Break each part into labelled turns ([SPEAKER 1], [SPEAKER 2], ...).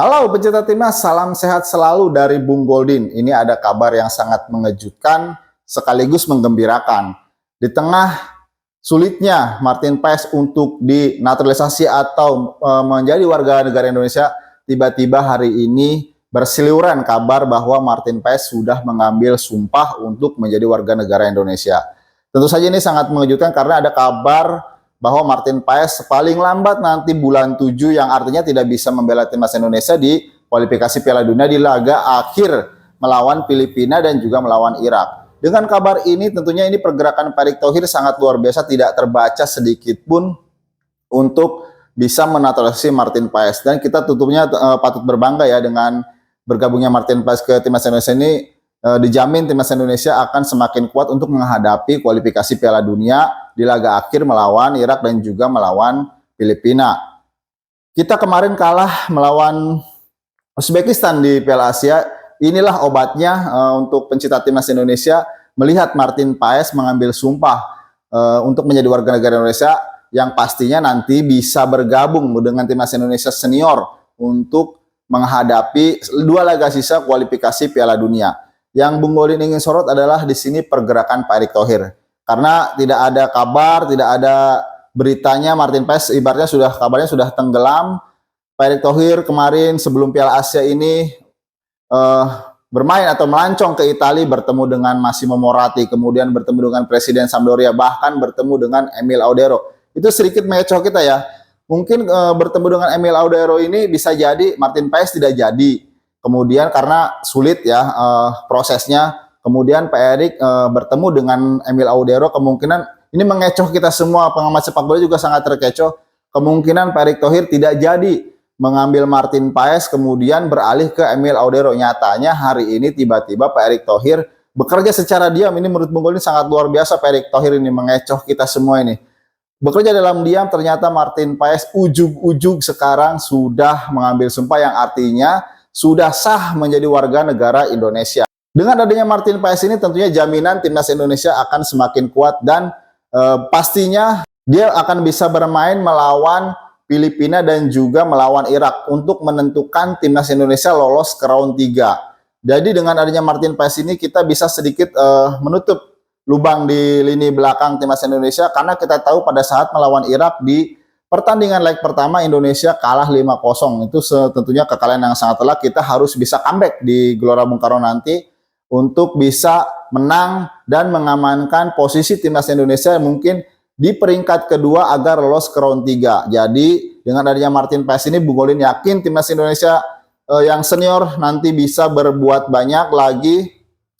[SPEAKER 1] Halo pecinta timnas, salam sehat selalu dari Bung Goldin. Ini ada kabar yang sangat mengejutkan sekaligus menggembirakan. Di tengah sulitnya Martin Paes untuk dinaturalisasi atau menjadi warga negara Indonesia, tiba-tiba hari ini berseliweran kabar bahwa Martin Paes sudah mengambil sumpah untuk menjadi warga negara Indonesia. Tentu saja ini sangat mengejutkan karena ada kabar bahwa Martin Paes paling lambat nanti bulan 7 yang artinya tidak bisa membela timnas Indonesia di kualifikasi Piala Dunia di laga akhir melawan Filipina dan juga melawan Irak. Dengan kabar ini tentunya ini pergerakan Pak Erick Thohir sangat luar biasa, tidak terbaca sedikit pun untuk bisa menaturalisasi Martin Paes, dan kita tutupnya patut berbangga ya dengan bergabungnya Martin Paes ke timnas Indonesia ini. Dijamin timnas Indonesia akan semakin kuat untuk menghadapi kualifikasi Piala Dunia di laga akhir melawan Irak dan juga melawan Filipina. Kita kemarin kalah melawan Uzbekistan di Piala Asia. Inilah obatnya untuk pencinta timnas Indonesia melihat Martin Paes mengambil sumpah untuk menjadi warga negara Indonesia yang pastinya nanti bisa bergabung dengan timnas Indonesia senior untuk menghadapi 2 laga sisa kualifikasi Piala Dunia. Yang Bung Goldin ingin sorot adalah di sini pergerakan Pak Erick Thohir. Karena tidak ada kabar, tidak ada beritanya Martin Paes ibaratnya kabarnya sudah tenggelam. Pak Erick Thohir kemarin sebelum Piala Asia ini bermain atau melancong ke Italia, bertemu dengan Massimo Moratti, kemudian bertemu dengan Presiden Sampdoria, bahkan bertemu dengan Emil Audero. Itu sedikit mengecoh kita ya. Mungkin bertemu dengan Emil Audero ini bisa jadi Martin Paes tidak jadi. Kemudian karena sulit ya prosesnya, kemudian Pak Erick bertemu dengan Emil Audero, kemungkinan ini mengecoh kita semua, pengamat sepak bola juga sangat terkecoh. Kemungkinan Pak Erick Thohir tidak jadi mengambil Martin Paes kemudian beralih ke Emil Audero. Nyatanya hari ini tiba-tiba Pak Erick Thohir bekerja secara diam. Ini menurut Bung Goldin sangat luar biasa. Pak Erick Thohir ini mengecoh kita semua ini. Bekerja dalam diam, ternyata Martin Paes ujug-ujug sekarang sudah mengambil sumpah yang artinya sudah sah menjadi warga negara Indonesia. Dengan adanya Martin Paes ini tentunya jaminan timnas Indonesia akan semakin kuat dan pastinya dia akan bisa bermain melawan Filipina dan juga melawan Irak untuk menentukan timnas Indonesia lolos ke round 3. Jadi dengan adanya Martin Paes ini kita bisa sedikit menutup lubang di lini belakang timnas Indonesia, karena kita tahu pada saat melawan Irak di pertandingan leg pertama Indonesia kalah 5-0. Itu tentunya kekalahan yang sangat telak. Kita harus bisa comeback di Gelora Bung Karno nanti untuk bisa menang dan mengamankan posisi timnas Indonesia mungkin di peringkat kedua agar lolos ke round 3. Jadi dengan adanya Martin Paes ini, Bung Goldin yakin timnas Indonesia yang senior nanti bisa berbuat banyak lagi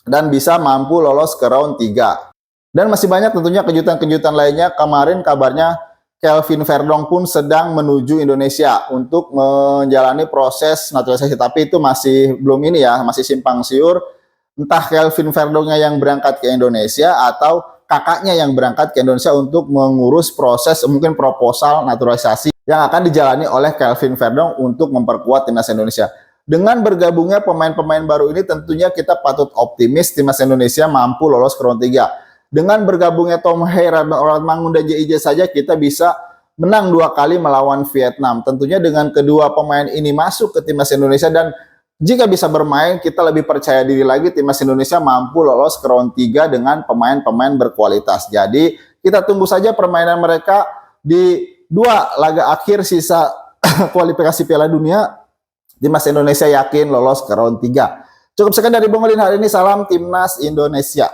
[SPEAKER 1] dan bisa mampu lolos ke round 3. Dan masih banyak tentunya kejutan-kejutan lainnya. Kemarin kabarnya Kelvin Verdong pun sedang menuju Indonesia untuk menjalani proses naturalisasi, tapi itu masih belum ini ya, masih simpang siur. Entah Kelvin Verdongnya yang berangkat ke Indonesia atau kakaknya yang berangkat ke Indonesia untuk mengurus proses mungkin proposal naturalisasi yang akan dijalani oleh Kelvin Verdong untuk memperkuat timnas Indonesia. Dengan bergabungnya pemain-pemain baru ini tentunya kita patut optimis timnas Indonesia mampu lolos ke round 3. Dengan bergabungnya Tom Hare, Ronald Mangun, dan JIJ saja kita bisa menang 2 kali melawan Vietnam. Tentunya dengan kedua pemain ini masuk ke timnas Indonesia, dan jika bisa bermain kita lebih percaya diri lagi timnas Indonesia mampu lolos ke round 3 dengan pemain-pemain berkualitas. Jadi kita tunggu saja permainan mereka di 2 laga akhir sisa kualifikasi Piala Dunia. Timnas Indonesia yakin lolos ke round 3. Cukup sekian dari Bung Goldin hari ini. Salam Timnas Indonesia.